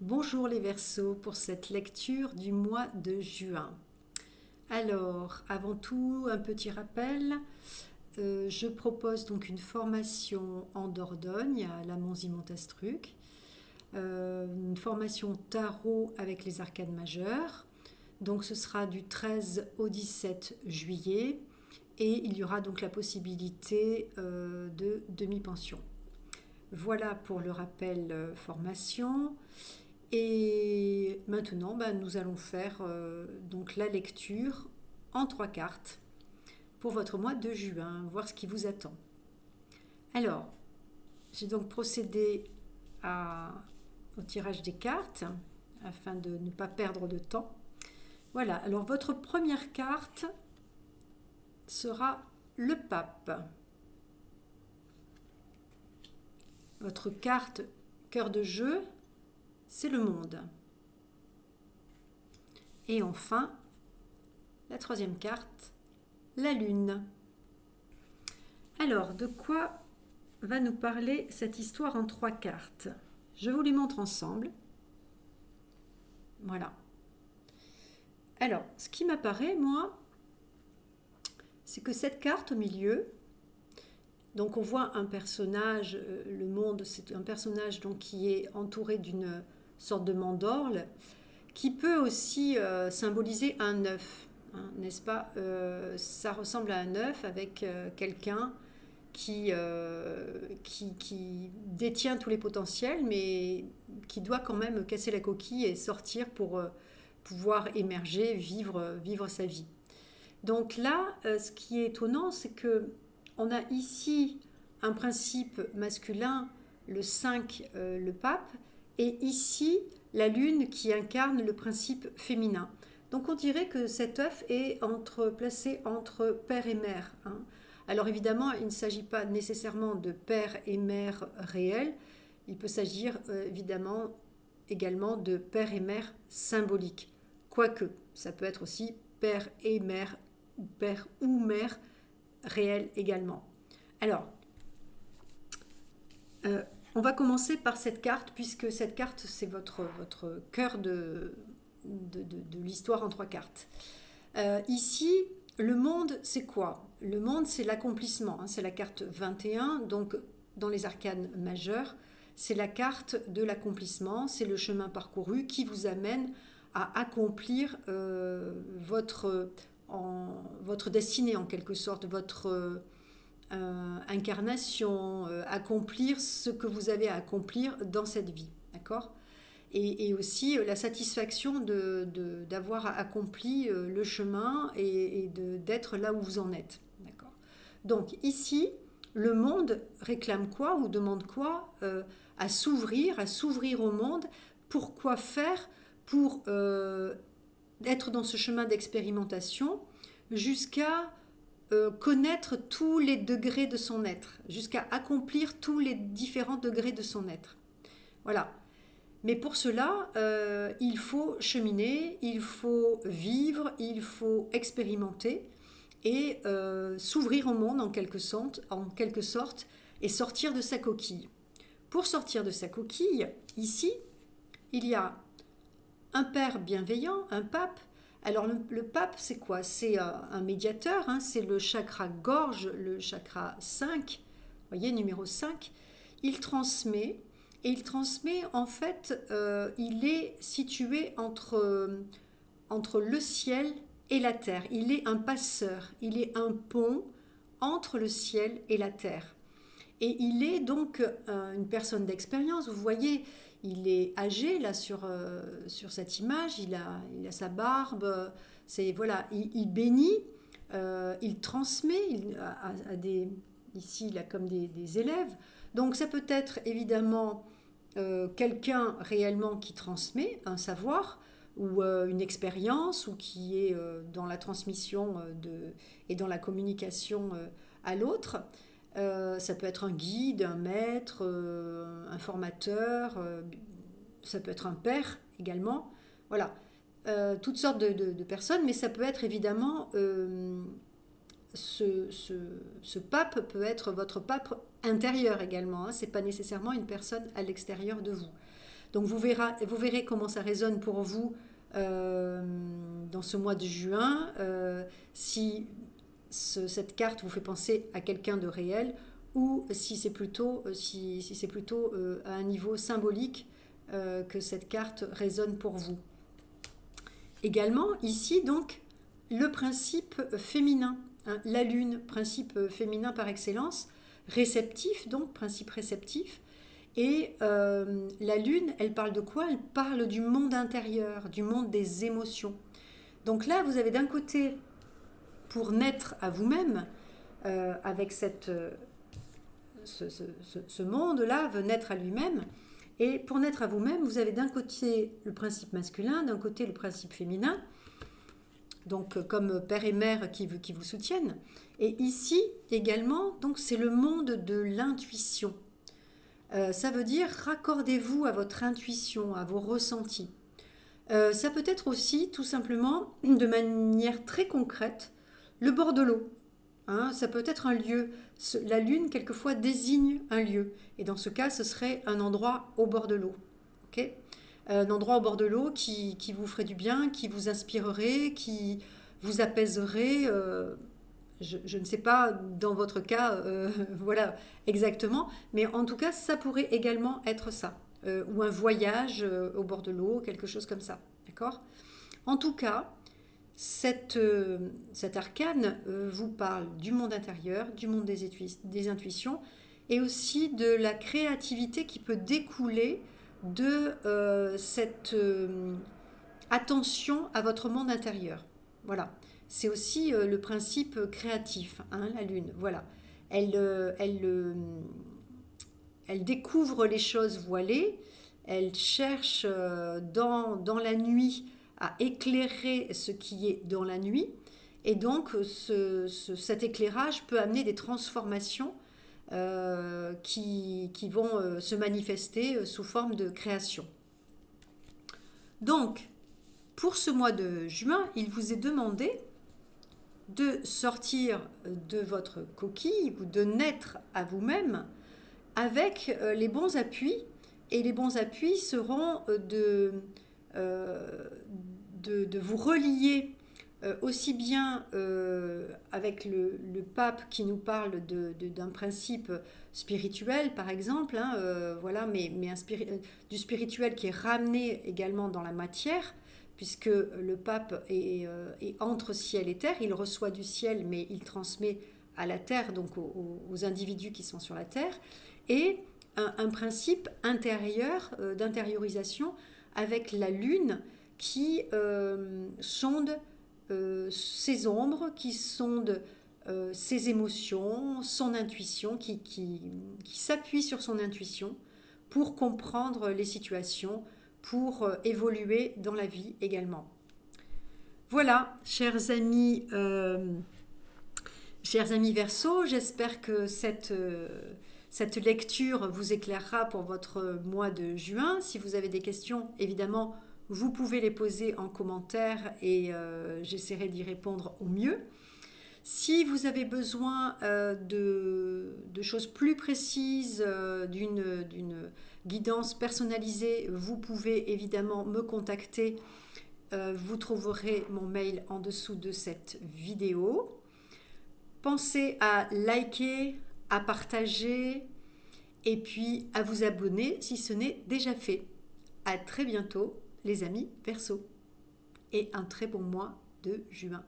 Bonjour les Verseaux pour cette lecture du mois de juin. Alors, avant tout, un petit rappel. Je propose donc une formation en Dordogne à la Monzie-Montastruc, une formation tarot avec les arcanes majeures. Donc ce sera du 13 au 17 juillet et il y aura donc la possibilité de demi-pension. Voilà pour le rappel formation. Et maintenant, nous allons faire donc la lecture en 3 cartes pour votre mois de juin, voir ce qui vous attend. Alors, j'ai donc procédé au tirage des cartes afin de ne pas perdre de temps. Voilà, alors votre première carte sera le pape. Votre carte cœur de jeu, c'est le monde. Et enfin, la troisième carte, la lune. Alors, de quoi va nous parler cette histoire en 3 cartes? Je vous les montre ensemble. Voilà. Alors, ce qui m'apparaît, moi, c'est que cette carte au milieu, donc on voit un personnage, le monde, c'est un personnage donc qui est entouré d'une sorte de mandorle, qui peut aussi symboliser un œuf, hein, n'est-ce pas? Ça ressemble à un œuf avec quelqu'un qui détient tous les potentiels, mais qui doit quand même casser la coquille et sortir pour pouvoir émerger, vivre sa vie. Donc là, ce qui est étonnant, c'est que on a ici un principe masculin, le 5, le pape, et ici la lune qui incarne le principe féminin. Donc on dirait que cet œuf est placé entre père et mère, hein. Alors évidemment, il ne s'agit pas nécessairement de père et mère réels, il peut s'agir évidemment également de père et mère symboliques. Quoique, ça peut être aussi père et mère, ou père ou mère réel également. Alors, on va commencer par cette carte, puisque cette carte, c'est votre cœur de l'histoire en 3 cartes. Ici, le monde, c'est quoi? Le monde, c'est l'accomplissement, hein, c'est la carte 21, donc dans les arcanes majeures, c'est la carte de l'accomplissement, c'est le chemin parcouru qui vous amène à accomplir votre destinée en quelque sorte, votre incarnation, accomplir ce que vous avez à accomplir dans cette vie, d'accord? Et aussi la satisfaction d'avoir accompli le chemin et d'être là où vous en êtes, d'accord? Donc ici, le monde réclame quoi ou demande quoi? À s'ouvrir au monde. Pourquoi faire? Pour être dans ce chemin d'expérimentation jusqu'à connaître tous les degrés de son être, jusqu'à accomplir tous les différents degrés de son être. Voilà. Mais pour cela, il faut cheminer, il faut vivre, il faut expérimenter et s'ouvrir au monde en quelque sorte et sortir de sa coquille. Pour sortir de sa coquille, ici, il y a un père bienveillant, un pape. Alors le pape, c'est quoi? C'est un médiateur, hein, c'est le chakra gorge, le chakra 5, vous voyez, numéro 5. Il transmet, et il transmet, en fait, il est situé entre le ciel et la terre. Il est un passeur, il est un pont entre le ciel et la terre. Et il est donc une personne d'expérience. Vous voyez, il est âgé là sur cette image, il a sa barbe, c'est voilà, il bénit, il transmet à des, ici il a comme des élèves. Donc ça peut être évidemment quelqu'un réellement qui transmet un savoir ou une expérience ou qui est dans la transmission et dans la communication à l'autre. Ça peut être un guide, un maître, un formateur, ça peut être un père également. Voilà, toutes sortes de personnes, mais ça peut être évidemment, ce pape peut être votre pape intérieur également, hein. Ce n'est pas nécessairement une personne à l'extérieur de vous. Donc vous verrez comment ça résonne pour vous dans ce mois de juin, si cette carte vous fait penser à quelqu'un de réel ou si c'est plutôt, à un niveau symbolique que cette carte résonne pour vous. Également, ici, donc, le principe féminin, hein, la lune, principe féminin par excellence, réceptif, donc, principe réceptif. Et la lune, elle parle de quoi? Elle parle du monde intérieur, du monde des émotions. Donc là, vous avez d'un côté, pour naître à vous-même, avec ce monde-là veut naître à lui-même. Et pour naître à vous-même, vous avez d'un côté le principe masculin, d'un côté le principe féminin, donc comme père et mère qui vous soutiennent. Et ici également, donc c'est le monde de l'intuition. Ça veut dire raccordez-vous à votre intuition, à vos ressentis. Ça peut être aussi tout simplement, de manière très concrète, le bord de l'eau. Hein, ça peut être un lieu. La lune, quelquefois, désigne un lieu. Et dans ce cas, ce serait un endroit au bord de l'eau. Okay, un endroit au bord de l'eau qui vous ferait du bien, qui vous inspirerait, qui vous apaiserait. Je ne sais pas dans votre cas, voilà, exactement. Mais en tout cas, ça pourrait également être ça. Ou un voyage au bord de l'eau, quelque chose comme ça. D'accord ? En tout cas, cet arcane vous parle du monde intérieur, du monde des intuitions et aussi de la créativité qui peut découler de cette attention à votre monde intérieur. Voilà. C'est aussi le principe créatif, hein, la lune. Voilà. Elle découvre les choses voilées, elle cherche dans la nuit à éclairer ce qui est dans la nuit. Et donc, cet éclairage peut amener des transformations qui vont se manifester sous forme de création. Donc, pour ce mois de juin, il vous est demandé de sortir de votre coquille ou de naître à vous-même avec les bons appuis. Et les bons appuis seront de vous relier aussi bien avec le pape qui nous parle d'un principe spirituel par exemple, hein, voilà, mais du spirituel qui est ramené également dans la matière, puisque le pape est entre ciel et terre, il reçoit du ciel mais il transmet à la terre, donc aux individus qui sont sur la terre, et un principe intérieur d'intériorisation avec la lune qui sonde ses ombres, qui sonde ses émotions, son intuition, qui s'appuie sur son intuition pour comprendre les situations, pour évoluer dans la vie également. Voilà, chers amis Verseau, j'espère que cette lecture vous éclairera pour votre mois de juin. Si vous avez des questions, évidemment, vous pouvez les poser en commentaire et j'essaierai d'y répondre au mieux. Si vous avez besoin de choses plus précises, d'une guidance personnalisée, vous pouvez évidemment me contacter. Vous trouverez mon mail en dessous de cette vidéo. Pensez à liker, à partager et puis à vous abonner si ce n'est déjà fait. À très bientôt les amis Verseau et un très bon mois de juin.